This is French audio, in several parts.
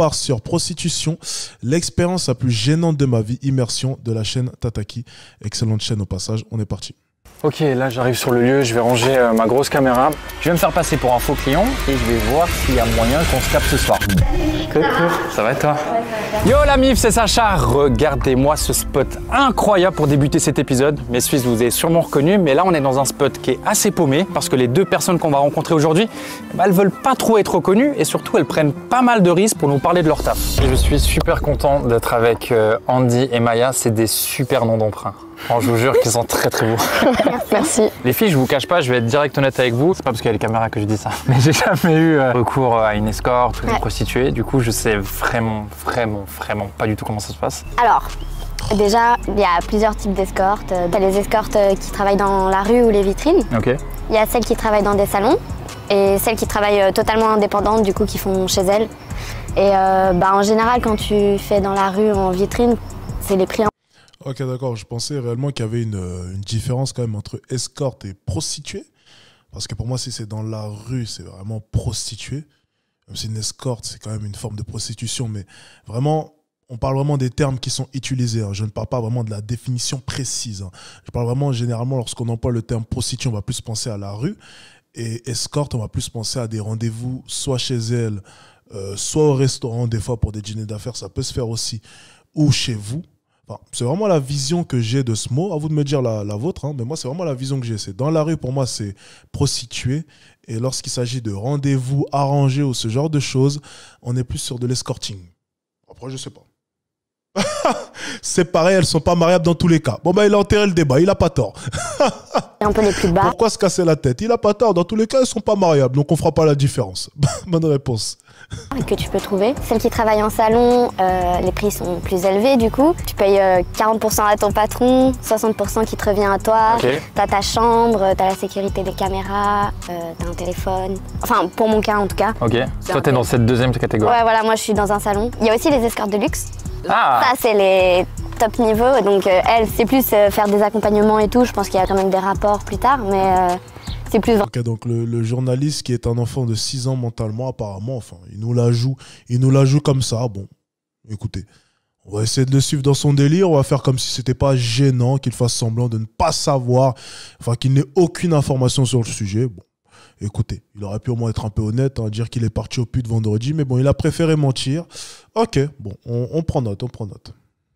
part sur prostitution, l'expérience la plus gênante de ma vie, immersion de la chaîne Tataki. Excellente chaîne au passage, on est parti. Ok, là j'arrive sur le lieu, je vais ranger ma grosse caméra. Je vais me faire passer pour un faux client et je vais voir s'il y a moyen qu'on se capte ce soir. Coucou, ça va et toi? Yo la mif, c'est Sacha. Regardez-moi ce spot incroyable pour débuter cet épisode. Mes Suisses, vous avez sûrement reconnu, mais là on est dans un spot qui est assez paumé parce que les deux personnes qu'on va rencontrer aujourd'hui, elles veulent pas trop être reconnues et surtout elles prennent pas mal de risques pour nous parler de leur taf. Et je suis super content d'être avec Andy et Maya, c'est des super noms d'emprunt. Je vous jure qu'ils sont très très beaux. Merci. Les filles, je vous cache pas, je vais être direct honnête avec vous. C'est pas parce qu'il y a les caméras que je dis ça. Mais j'ai jamais eu recours à une escorte ou une prostituée. Du coup, je sais vraiment pas du tout comment ça se passe. Alors, déjà, il y a plusieurs types d'escortes. T'as les escortes qui travaillent dans la rue ou les vitrines. Ok. Il y a celles qui travaillent dans des salons et celles qui travaillent totalement indépendantes, du coup, qui font chez elles. Et en général, quand tu fais dans la rue ou en vitrine, c'est les prix. Ok, d'accord. Je pensais réellement qu'il y avait une différence quand même entre escorte et prostituée. Parce que pour moi, si c'est dans la rue, c'est vraiment prostituée. Même si une escorte, c'est quand même une forme de prostitution. Mais vraiment, on parle vraiment des termes qui sont utilisés. Je ne parle pas vraiment de la définition précise. Je parle vraiment, généralement, lorsqu'on emploie le terme prostituée, on va plus penser à la rue. Et escorte, on va plus penser à des rendez-vous, soit chez elle, soit au restaurant, des fois pour des dîners d'affaires, ça peut se faire aussi, ou chez vous. C'est vraiment la vision que j'ai de ce mot. À vous de me dire la vôtre, mais moi, c'est vraiment la vision que j'ai. C'est dans la rue, pour moi, c'est prostituée. Et lorsqu'il s'agit de rendez-vous arrangés ou ce genre de choses, on est plus sur de l'escorting. Après, je sais pas. C'est pareil, elles sont pas mariables dans tous les cas. Bon, il a enterré le débat, il a pas tort. Un peu les plus bas. Pourquoi se casser la tête? Il a pas tort. Dans tous les cas, elles sont pas mariables, donc on fera pas la différence. Bonne réponse. Que tu peux trouver. Celles qui travaillent en salon, les prix sont plus élevés du coup. Tu payes 40% à ton patron, 60% qui te revient à toi. Okay. T'as ta chambre, t'as la sécurité des caméras, t'as un téléphone. Enfin, pour mon cas en tout cas. Ok. Toi, t'es dans cette deuxième catégorie. Ouais, voilà, moi je suis dans un salon. Il y a aussi les escortes de luxe. Ah. Ça, c'est les top niveaux. Donc, elles, c'est plus faire des accompagnements et tout. Je pense qu'il y a quand même des rapports plus tard, mais c'est plus... Okay, donc le journaliste qui est un enfant de 6 ans mentalement, apparemment, enfin, il nous la joue comme ça. Bon, écoutez, on va essayer de le suivre dans son délire. On va faire comme si c'était pas gênant, qu'il fasse semblant de ne pas savoir, enfin, qu'il n'ait aucune information sur le sujet. Bon, écoutez, il aurait pu au moins être un peu honnête, dire qu'il est parti au pute vendredi, mais bon, il a préféré mentir. Ok, bon, on prend note, on prend note.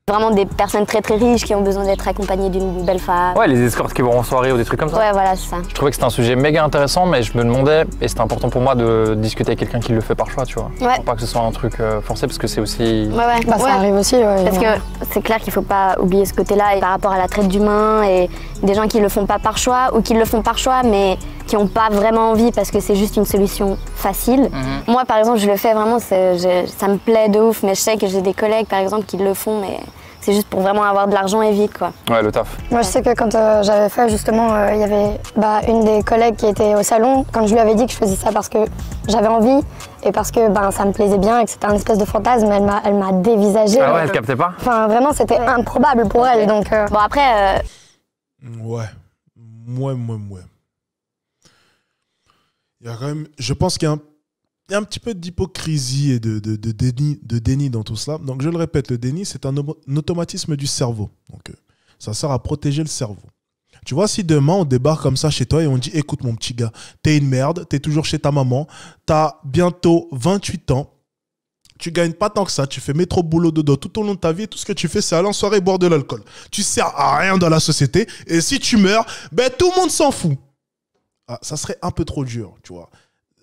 Vraiment des personnes très très riches qui ont besoin d'être accompagnées d'une belle femme. Ouais, les escortes qui vont en soirée ou des trucs comme ça. Ouais, voilà, c'est ça. Je trouvais que c'était un sujet méga intéressant, mais je me demandais, et c'était important pour moi de discuter avec quelqu'un qui le fait par choix, tu vois. Ouais. Pour pas que ce soit un truc forcé, parce que c'est aussi... Ouais. Ça arrive aussi, ouais. Parce que c'est clair qu'il faut pas oublier ce côté-là, et par rapport à la traite d'humains, et des gens qui le font pas par choix, ou qui le font par choix, mais qui n'ont pas vraiment envie parce que c'est juste une solution facile. Moi, par exemple, je le fais vraiment, ça me plaît de ouf, mais je sais que j'ai des collègues, par exemple, qui le font, mais... C'est juste pour vraiment avoir de l'argent et vite, quoi. Ouais, le taf. Moi, je sais que quand j'avais fait, justement, il y avait une des collègues qui était au salon. Quand je lui avais dit que je faisais ça parce que j'avais envie et parce que ça me plaisait bien et que c'était un espèce de fantasme, elle m'a dévisagé. Ah ouais, elle captait pas? Enfin, vraiment, c'était improbable pour elle, donc... Bon, après... Ouais. Il y a quand même... Je pense qu'il y a un petit peu d'hypocrisie et de déni dans tout cela. Donc, je le répète, le déni, c'est un automatisme du cerveau. Donc, ça sert à protéger le cerveau. Tu vois, si demain, on débarque comme ça chez toi et on dit « Écoute, mon petit gars, t'es une merde, t'es toujours chez ta maman, t'as bientôt 28 ans, tu gagnes pas tant que ça, tu fais métro, boulot, dodo tout au long de ta vie et tout ce que tu fais, c'est aller en soirée et boire de l'alcool. Tu sers à rien dans la société et si tu meurs, tout le monde s'en fout. » Ça serait un peu trop dur, tu vois.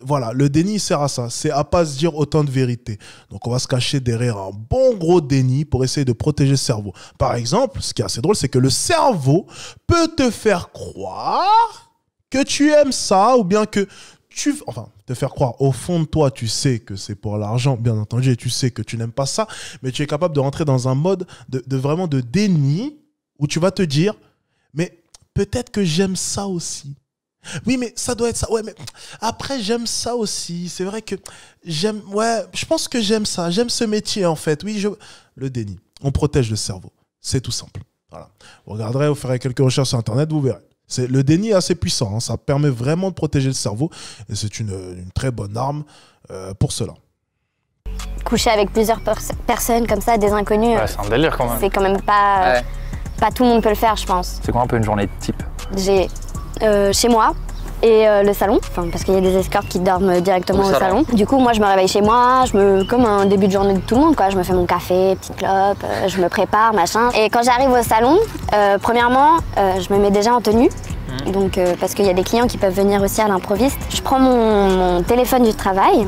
Voilà, le déni sert à ça, c'est à pas se dire autant de vérité. Donc on va se cacher derrière un bon gros déni pour essayer de protéger le cerveau. Par exemple, ce qui est assez drôle, c'est que le cerveau peut te faire croire que tu aimes ça ou bien que enfin, te faire croire, au fond de toi, tu sais que c'est pour l'argent, bien entendu, et tu sais que tu n'aimes pas ça, mais tu es capable de rentrer dans un mode vraiment de déni où tu vas te dire, mais peut-être que j'aime ça aussi. Oui, mais ça doit être ça. Ouais, mais après, j'aime ça aussi. C'est vrai que j'aime... Ouais, je pense que j'aime ça. J'aime ce métier, en fait. Oui, le déni. On protège le cerveau. C'est tout simple. Voilà. Vous regarderez, vous ferez quelques recherches sur Internet, vous verrez. Le déni est assez puissant. Ça permet vraiment de protéger le cerveau. Et c'est une très bonne arme pour cela. coucher avec plusieurs personnes comme ça, des inconnus. Ouais, c'est un délire quand même. C'est quand même pas... Ouais. Pas tout le monde peut le faire, je pense. C'est quoi un peu une journée type? J'ai chez moi et le salon, parce qu'il y a des escortes qui dorment directement au salon. Du coup, moi, je me réveille chez moi, comme un début de journée de tout le monde, quoi. Je me fais mon café, petite clope, je me prépare, machin. Et quand j'arrive au salon, premièrement, je me mets déjà en tenue. Donc, parce qu'il y a des clients qui peuvent venir aussi à l'improviste. Je prends mon téléphone du travail.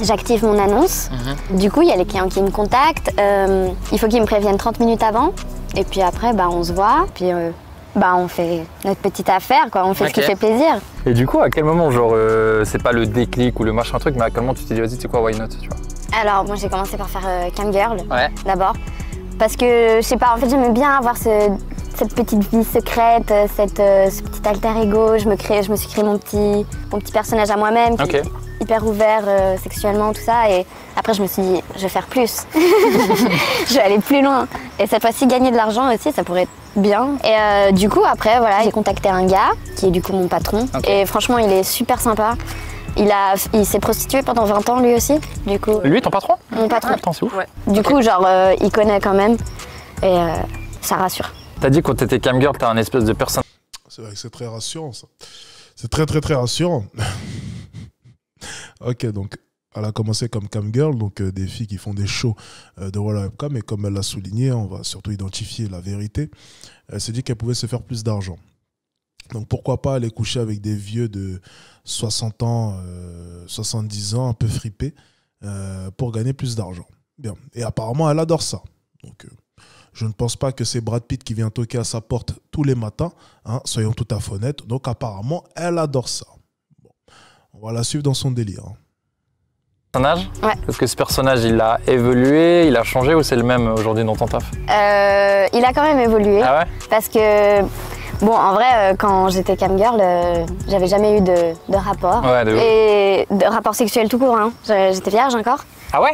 J'active mon annonce. Du coup, il y a les clients qui me contactent. Il faut qu'ils me préviennent 30 minutes avant. Et puis après, on se voit. Puis on fait notre petite affaire, quoi. On fait ce qui fait plaisir. Et du coup, à quel moment, genre, c'est pas le déclic ou le machin truc, mais à quel moment tu t'es dit, vas-y, tu sais quoi, why not, tu vois? Alors, moi, j'ai commencé par faire cam girl, d'abord. Parce que, je sais pas, en fait, j'aimais bien avoir cette petite vie secrète, ce petit alter ego. Je me suis créé mon petit personnage à moi-même. Hyper ouvert sexuellement, tout ça. Et après, je me suis dit, je vais faire plus. Je vais aller plus loin. Et cette fois-ci, gagner de l'argent aussi, ça pourrait être bien. Et du coup, après, voilà, j'ai contacté un gars, qui est du coup mon patron. Et franchement, il est super sympa. Il s'est prostitué pendant 20 ans, lui aussi. Du coup, lui, ton patron? Mon patron. Ah, putain, c'est ouf. Ouais. Du coup, genre, il connaît quand même. Et ça rassure. T'as dit quand t'étais camgirl, t'as un espèce de personne. C'est vrai que c'est très rassurant, ça. C'est très, très, très rassurant. Ok, donc elle a commencé comme camgirl, donc des filles qui font des shows devant la webcam, et comme elle l'a souligné, on va surtout identifier la vérité. Elle s'est dit qu'elle pouvait se faire plus d'argent. Donc pourquoi pas aller coucher avec des vieux de 60 ans, 70 ans, un peu fripés, pour gagner plus d'argent. Bien. Et apparemment, elle adore ça. Donc je ne pense pas que c'est Brad Pitt qui vient toquer à sa porte tous les matins, hein, soyons tout à fait honnêtes. Donc apparemment, elle adore ça. On va la suivre dans son délire. Personnage? Ouais. Est-ce que ce personnage, il a évolué, il a changé ou c'est le même aujourd'hui dans ton taf? Il a quand même évolué. Ah ouais? Parce que, bon, en vrai, quand j'étais camgirl, j'avais jamais eu de rapport. Ouais, et de rapport sexuel tout court, hein. J'étais vierge encore. Ah ouais?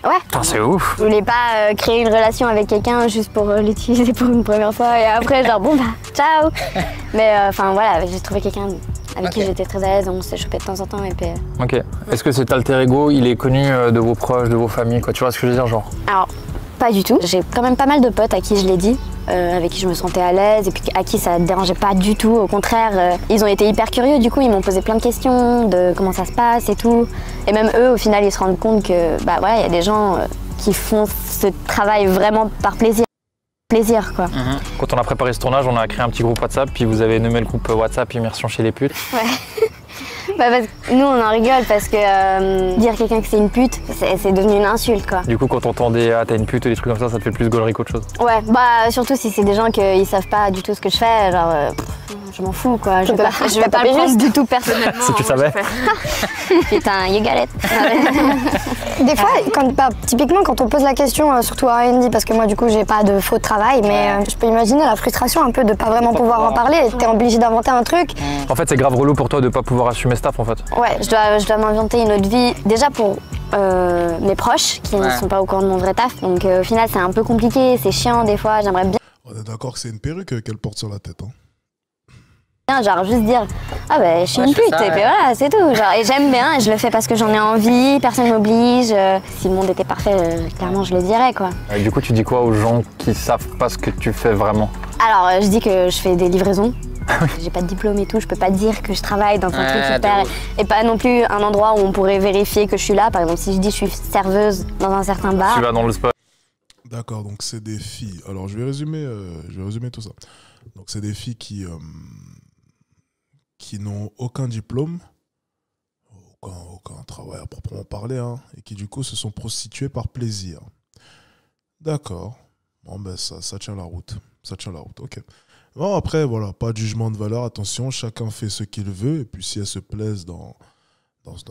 Ouais. Putain, c'est ouf. Je voulais pas créer une relation avec quelqu'un juste pour l'utiliser pour une première fois et après genre bon bah ciao. Mais enfin voilà, j'ai trouvé quelqu'un avec qui j'étais très à l'aise, on s'est chopé de temps en temps et puis... Ok. Est-ce que cet alter ego, il est connu de vos proches, de vos familles, quoi? Tu vois ce que je veux dire, genre? Alors, pas du tout. J'ai quand même pas mal de potes à qui je l'ai dit, avec qui je me sentais à l'aise et puis à qui ça ne dérangeait pas du tout. Au contraire, ils ont été hyper curieux, du coup ils m'ont posé plein de questions de comment ça se passe et tout. Et même eux, au final, ils se rendent compte que bah voilà, il y a des gens qui font ce travail vraiment par plaisir. Quoi. Quand on a préparé ce tournage, on a créé un petit groupe WhatsApp, puis vous avez nommé le groupe WhatsApp Immersion chez les putes. Ouais. Bah parce que nous on en rigole parce que dire quelqu'un que c'est une pute, c'est devenu une insulte quoi. Du coup quand on entendait ah t'as une pute ou des trucs comme ça te fait plus gaulerie qu'autre chose. Ouais, bah surtout si c'est des gens qui savent pas du tout ce que je fais, genre je m'en fous quoi. Je vais pas le prendre du tout personnellement. Si tu savais. Putain, you got it. Des fois, typiquement quand on pose la question, surtout à R&D, parce que moi du coup j'ai pas de faux de travail, mais je peux imaginer la frustration un peu de pas vraiment pouvoir en parler, t'es obligé d'inventer un truc. En fait c'est grave relou pour toi de pas pouvoir assumer ce taf en fait. Ouais, je dois m'inventer une autre vie, déjà pour mes proches qui ne sont pas au courant de mon vrai taf. Donc au final, c'est un peu compliqué, c'est chiant des fois. J'aimerais bien. On est d'accord que c'est une perruque qu'elle porte sur la tête. Hein. Genre juste dire ah ben je suis une pute et puis voilà c'est tout genre, et j'aime bien et je le fais parce que j'en ai envie, personne m'oblige, si le monde était parfait clairement je le dirais quoi. Du coup tu dis quoi aux gens qui savent pas ce que tu fais vraiment? Alors je dis que je fais des livraisons. J'ai pas de diplôme et tout, je peux pas dire que je travaille dans un truc super et pas non plus un endroit où on pourrait vérifier que je suis là. Par exemple si je dis je suis serveuse dans un certain bar. Tu vas dans le spot. D'accord, donc c'est des filles. Alors je vais résumer tout ça. Donc c'est des filles qui n'ont aucun diplôme, aucun travail à proprement parler, hein, et qui du coup se sont prostituées par plaisir. D'accord. Bon ben ça tient la route. Ça tient la route, ok. Bon après, voilà, pas de jugement de valeur, attention, chacun fait ce qu'il veut, et puis si elles se plaisent dans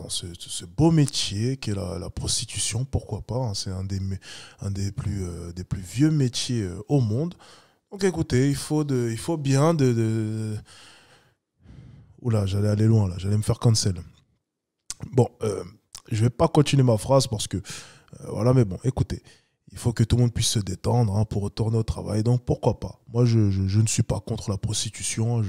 ce beau métier qu'est la prostitution, pourquoi pas, hein, c'est un des plus vieux métiers au monde. Donc écoutez, il faut bien Oula, j'allais aller loin là, j'allais me faire cancel. Bon, je vais pas continuer ma phrase parce que voilà, mais bon, écoutez, il faut que tout le monde puisse se détendre hein, pour retourner au travail. Donc pourquoi pas? Moi, je ne suis pas contre la prostitution.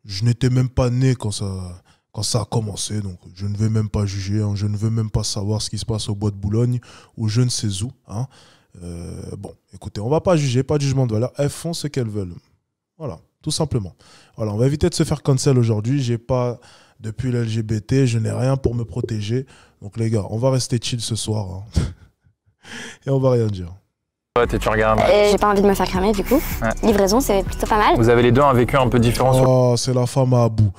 Je n'étais même pas né quand ça a commencé, donc je ne vais même pas juger. Hein, je ne veux même pas savoir ce qui se passe au bois de Boulogne ou je ne sais où. Hein. Bon, écoutez, on va pas juger, pas de jugement de valeur. Elles font ce qu'elles veulent. Voilà. Tout simplement. Voilà, on va éviter de se faire cancel aujourd'hui. J'ai pas, depuis l'LGBT, je n'ai rien pour me protéger. Donc les gars, on va rester chill ce soir. Hein. Et on va rien dire. Ouais, tu regardes. J'ai pas envie de me faire cramer du coup. Ouais. Livraison, c'est plutôt pas mal. Vous avez les deux un vécu un peu différent. Oh, c'est la femme à bout.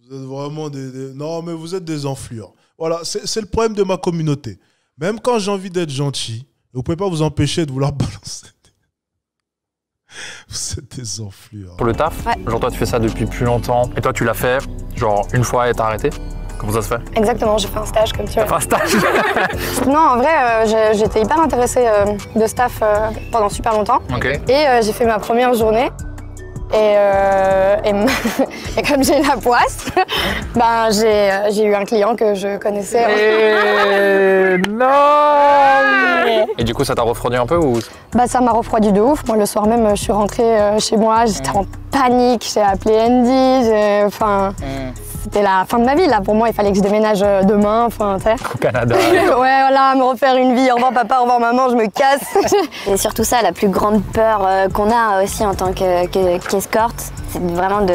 Vous êtes vraiment Non, mais vous êtes des enflures. Voilà, c'est le problème de ma communauté. Même quand j'ai envie d'être gentil, vous pouvez pas vous empêcher de vouloir balancer. Vous êtes des enflures. Pour le taf, genre toi tu fais ça depuis plus longtemps et toi tu l'as fait genre une fois et t'as arrêté? Comment ça se fait? Exactement, j'ai fait un stage comme tu veux. T'as fait un stage? Non, en vrai, j'étais hyper intéressée de staff pendant super longtemps. Okay. Et j'ai fait ma première journée. Et comme j'ai la poisse, ben j'ai eu un client que je connaissais. Non. Et du coup, ça t'a refroidi un peu ou? Bah ça m'a refroidi de ouf. Moi, le soir même, je suis rentrée chez moi, j'étais en panique, j'ai appelé Andy, c'était la fin de ma vie là. Pour moi, il fallait que je déménage demain, au Canada. Ouais, voilà, me refaire une vie. Au revoir papa, au revoir maman, je me casse. Et surtout ça, la plus grande peur qu'on a aussi en tant qu'escorte, c'est vraiment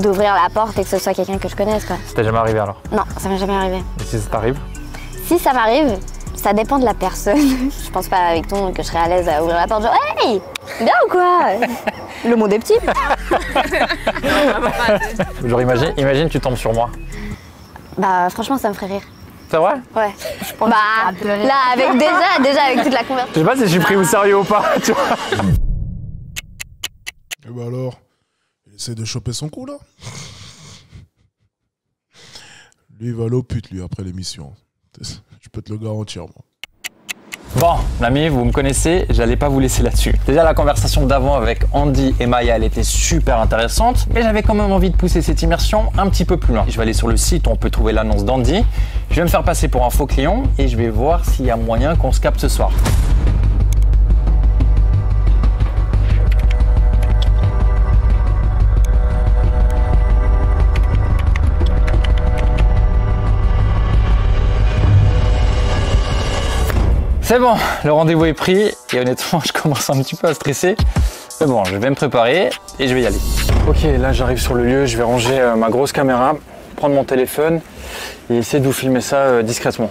d'ouvrir la porte et que ce soit quelqu'un que je connaisse, quoi. Ça t'est jamais arrivé alors? Non, ça m'est jamais arrivé. Et si ça t'arrive? Si ça m'arrive, ça dépend de la personne. Je pense pas avec ton que je serais à l'aise à ouvrir la porte, genre hey, bien ou quoi? Le monde est petit. Genre imagine tu tombes sur moi. Bah franchement ça me ferait rire. C'est vrai? Ouais. Je pense bah là avec déjà avec toute la conversation. Je sais pas si je suis pris au sérieux ou pas, tu vois. Et bah alors, il essaie de choper son coup là. Lui il va aller au pute lui après l'émission. Je peux te le garantir moi. Bon, l'ami, vous me connaissez, j'allais pas vous laisser là-dessus. Déjà, la conversation d'avant avec Andy et Maya, elle était super intéressante, mais j'avais quand même envie de pousser cette immersion un petit peu plus loin. Je vais aller sur le site où on peut trouver l'annonce d'Andy, je vais me faire passer pour un faux client et je vais voir s'il y a moyen qu'on se capte ce soir. C'est bon, le rendez-vous est pris et honnêtement, je commence un petit peu à stresser. Mais bon, je vais me préparer et je vais y aller. Ok, là j'arrive sur le lieu, je vais ranger ma grosse caméra, prendre mon téléphone et essayer de vous filmer ça discrètement.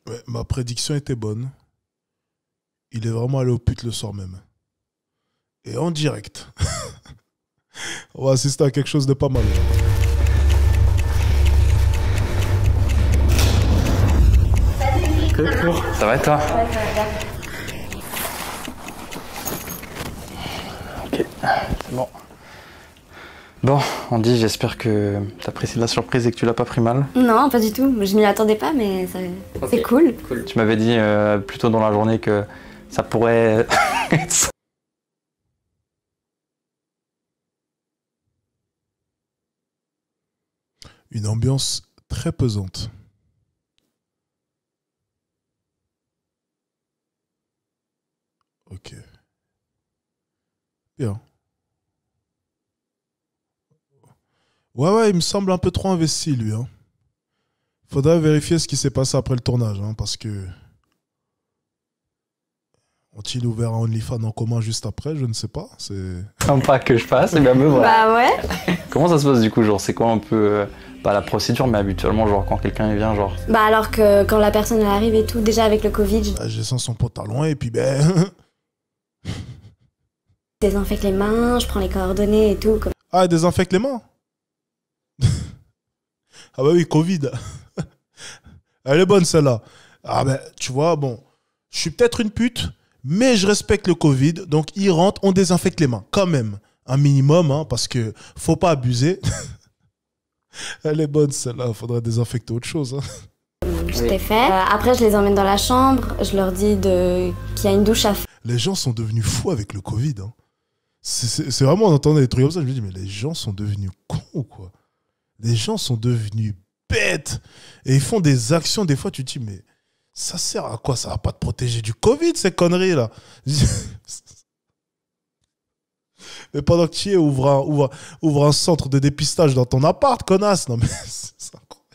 Ouais, ma prédiction était bonne. Il est vraiment allé au pute le soir même. Et en direct. On va assister à quelque chose de pas mal. Ça va et toi? Ok, c'est bon. Bon, Andy, j'espère que t'apprécies la surprise et que tu l'as pas pris mal. Non, pas du tout. Je m'y attendais pas, mais c'est cool. Tu m'avais dit plus tôt dans la journée que ça pourrait être... Une ambiance très pesante. Ok. Bien. Ouais, il me semble un peu trop investi, lui. Hein. Faudrait vérifier ce qui s'est passé après le tournage, hein, parce que... Ont-ils ouvert un OnlyFans en commun juste après? Je ne sais pas. C'est... Sympa que je fasse, et bien me voilà. Bah ouais. Comment ça se passe du coup, genre c'est quoi un peu, pas la procédure, mais habituellement genre quand quelqu'un vient, genre... Bah alors que quand la personne elle arrive et tout, déjà avec le Covid, je descends son pantalon et puis ben... désinfecte les mains, je prends les coordonnées et tout. Comme... Ah, elle désinfecte les mains? Ah bah oui, Covid. Elle est bonne celle-là. Ah ben, tu vois, bon, je suis peut-être une pute, mais je respecte le Covid, donc il rentre, on désinfecte les mains, quand même. Un minimum, hein, parce que faut pas abuser. Elle est bonne celle-là, faudrait désinfecter autre chose. Hein. Je t'ai fait. Après, je les emmène dans la chambre, je leur dis qu'il y a une douche à faire. Les gens sont devenus fous avec le Covid. Hein. C'est vraiment, on entendait des trucs comme ça, je me dis, mais les gens sont devenus cons ou quoi? Les gens sont devenus bêtes. Et ils font des actions, des fois tu te dis, mais ça sert à quoi? Ça va pas te protéger du Covid, ces conneries-là. Mais pendant que tu y es, ouvre un centre de dépistage dans ton appart, connasse. Non mais c'est incroyable.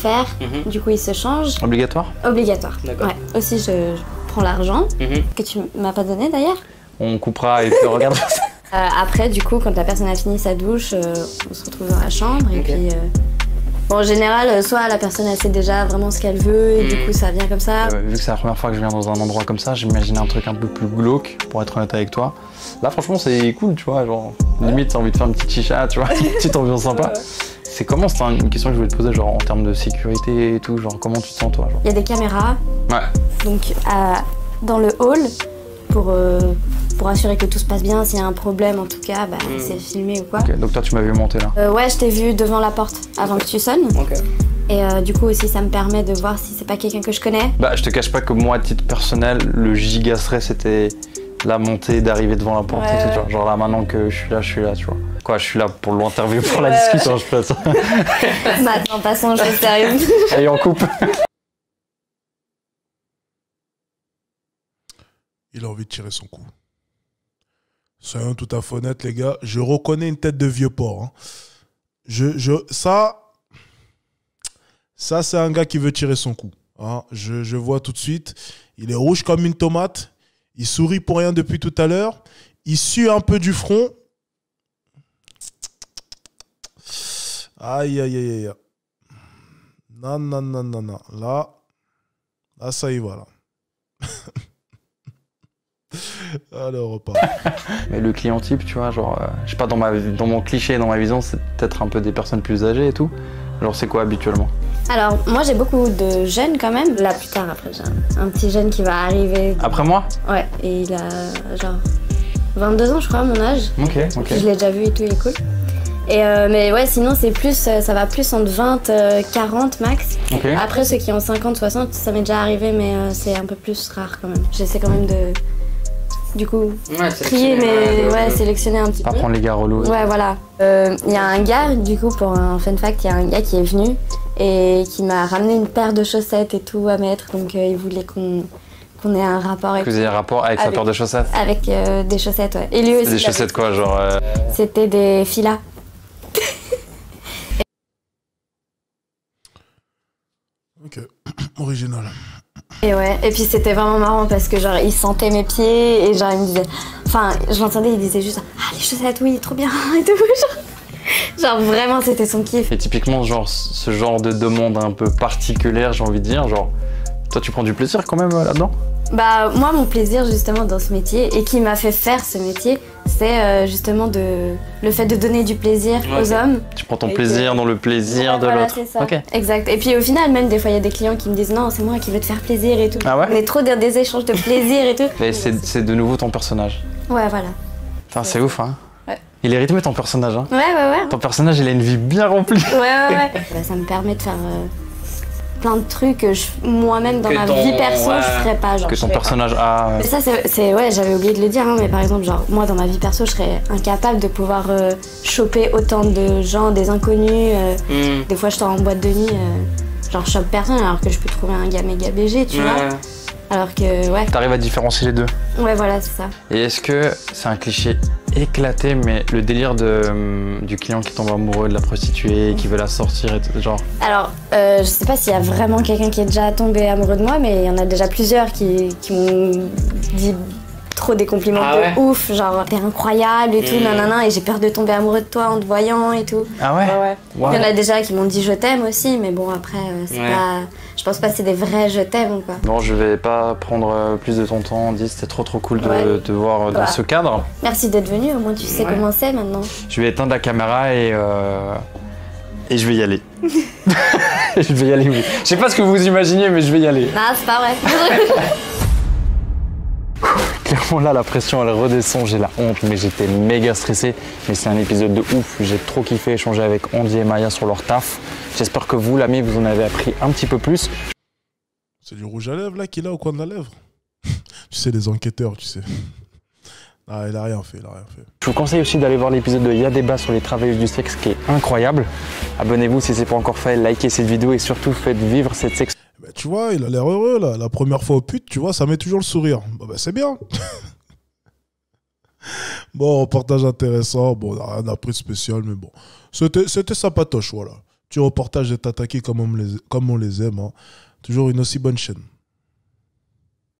Faire, du coup il se change. Obligatoire? Obligatoire. D'accord. Ouais. Aussi je prends l'argent, que tu m'as pas donné d'ailleurs. On coupera et puis on regarde. Après, du coup, quand la personne a fini sa douche, on se retrouve dans la chambre. Et puis, bon, en général, soit la personne elle sait déjà vraiment ce qu'elle veut et du coup ça vient comme ça. Vu que c'est la première fois que je viens dans un endroit comme ça, j'imaginais un truc un peu plus glauque, pour être honnête avec toi. Là, franchement, c'est cool, tu vois. Genre, limite, t'as envie de faire une petite chicha, tu vois, une petite ambiance sympa. C'est comment? C'est une question que je voulais te poser, genre en termes de sécurité et tout, genre comment tu te sens toi? Il y a des caméras. Ouais. Donc, dans le hall, pour assurer que tout se passe bien, s'il y a un problème en tout cas, bah, c'est filmé ou quoi. Ok, donc toi tu m'as vu monter là? Ouais, je t'ai vu devant la porte avant que tu sonnes. Ok. Et du coup aussi ça me permet de voir si c'est pas quelqu'un que je connais. Bah je te cache pas que moi à titre personnel, le giga stress c'était la montée, d'arriver devant la porte et tout, tu vois. Genre là maintenant que je suis là, tu vois. Quoi, je suis là pour l'interview, pour la discussion, je fais ça. Maintenant passons aux choses sérieuses. Allez on coupe. Il a envie de tirer son coup. Soyons tout à fait honnêtes, les gars. Je reconnais une tête de vieux porc. Hein. Ça c'est un gars qui veut tirer son coup. Hein. Je vois tout de suite. Il est rouge comme une tomate. Il sourit pour rien depuis tout à l'heure. Il sue un peu du front. Aïe, aïe, aïe, aïe. Non. Là, ça y va, là. Alors, on repart. Mais le client type, tu vois, genre, je sais pas, dans mon cliché, dans ma vision, c'est peut-être un peu des personnes plus âgées et tout. Alors, c'est quoi habituellement? Alors, moi j'ai beaucoup de jeunes quand même. Là, plus tard, après, j'ai un petit jeune qui va arriver. Après moi? Ouais, et il a genre 22 ans, je crois, à mon âge. Ok. Je l'ai déjà vu et tout, il est cool. Et mais ouais, sinon, c'est plus, ça va plus entre 20, 40 max. Okay. Après, ceux qui ont 50, 60, ça m'est déjà arrivé, mais c'est un peu plus rare quand même. J'essaie quand même de. Du coup, trier, mais sélectionner un petit peu. Pas prendre les gars relous. Ouais, voilà. Il y a un gars, du coup, pour un fun fact, il y a un gars qui est venu et qui m'a ramené une paire de chaussettes et tout à mettre. Donc, il voulait qu'on ait un rapport avec. Que vous ayez un rapport avec sa paire de chaussettes? Avec des chaussettes, ouais. Et lui aussi. Des chaussettes quoi, genre C'était des filas. Ok, original. Et ouais, et puis c'était vraiment marrant parce que genre il sentait mes pieds et genre il me disait, enfin je l'entendais, il disait juste ah les chaussettes oui trop bien et tout genre vraiment c'était son kiff. Et typiquement genre ce genre de demande un peu particulière, j'ai envie de dire, genre toi tu prends du plaisir quand même là-dedans? Bah moi mon plaisir justement dans ce métier et qui m'a fait faire ce métier, c'est justement le fait de donner du plaisir aux hommes. Tu prends ton plaisir dans le plaisir de l'autre. C'est ça. Okay. Exact. Et puis au final même des fois il y a des clients qui me disent non c'est moi qui veux te faire plaisir et tout. Ah ouais? On est trop dans des échanges de plaisir et tout. Et c'est de nouveau ton personnage. Ouais voilà. Enfin c'est ouf hein. Ouais. Il est rythmé ton personnage, hein. Ouais. Ton personnage, il a une vie bien remplie. Ouais. Bah, ça me permet de faire plein de trucs que moi-même dans ma vie perso je ferais pas. Genre, que ton personnage a. Ça c'est ouais, j'avais oublié de le dire, hein, mais par exemple genre moi dans ma vie perso je serais incapable de pouvoir choper autant de gens, des inconnus. Des fois je sors en boîte de nuit, genre je chope personne alors que je peux trouver un gars méga BG, tu vois. Alors que ouais. T'arrives à différencier les deux. Ouais voilà c'est ça. Et est-ce que c'est un cliché éclaté, mais le délire du client qui tombe amoureux de la prostituée, qui veut la sortir, et genre. Alors, je sais pas s'il y a vraiment quelqu'un qui est déjà tombé amoureux de moi, mais il y en a déjà plusieurs qui m'ont dit trop des compliments de ouf, genre t'es incroyable et tout, nanana, et j'ai peur de tomber amoureux de toi en te voyant et tout. Ah ouais, Il y en a déjà qui m'ont dit je t'aime aussi, mais bon après, c'est pas. Je pense pas que c'est des vrais je t'aime quoi. Bon, je vais pas prendre plus de ton temps, on dit c'était trop cool de te voir dans ce cadre. Merci d'être venu, au moins tu sais comment c'est maintenant. Je vais éteindre la caméra et je vais y aller. Je vais y aller, oui. Je sais pas ce que vous imaginez, mais je vais y aller. Ah, c'est pas vrai. Clairement là, la pression elle redescend, j'ai la honte, mais j'étais méga stressé. Mais c'est un épisode de ouf, j'ai trop kiffé échanger avec Andy et Maya sur leur taf. J'espère que vous, l'ami, vous en avez appris un petit peu plus. C'est du rouge à lèvres là qu'il a au coin de la lèvre. Tu sais, les enquêteurs, tu sais. Ah, il a rien fait, Je vous conseille aussi d'aller voir l'épisode de Y'a débat sur les travailleuses du sexe qui est incroyable. Abonnez-vous si c'est pas encore fait, likez cette vidéo et surtout faites vivre cette sexe. Bah, tu vois, il a l'air heureux là. La première fois au pute, tu vois, ça met toujours le sourire. Bah, c'est bien. Bon, reportage intéressant. Bon, on n'a rien appris de spécial, mais bon. C'était sympatoche, voilà. Tu reportages et t'attaquer comme on les aime. Hein. Toujours une aussi bonne chaîne.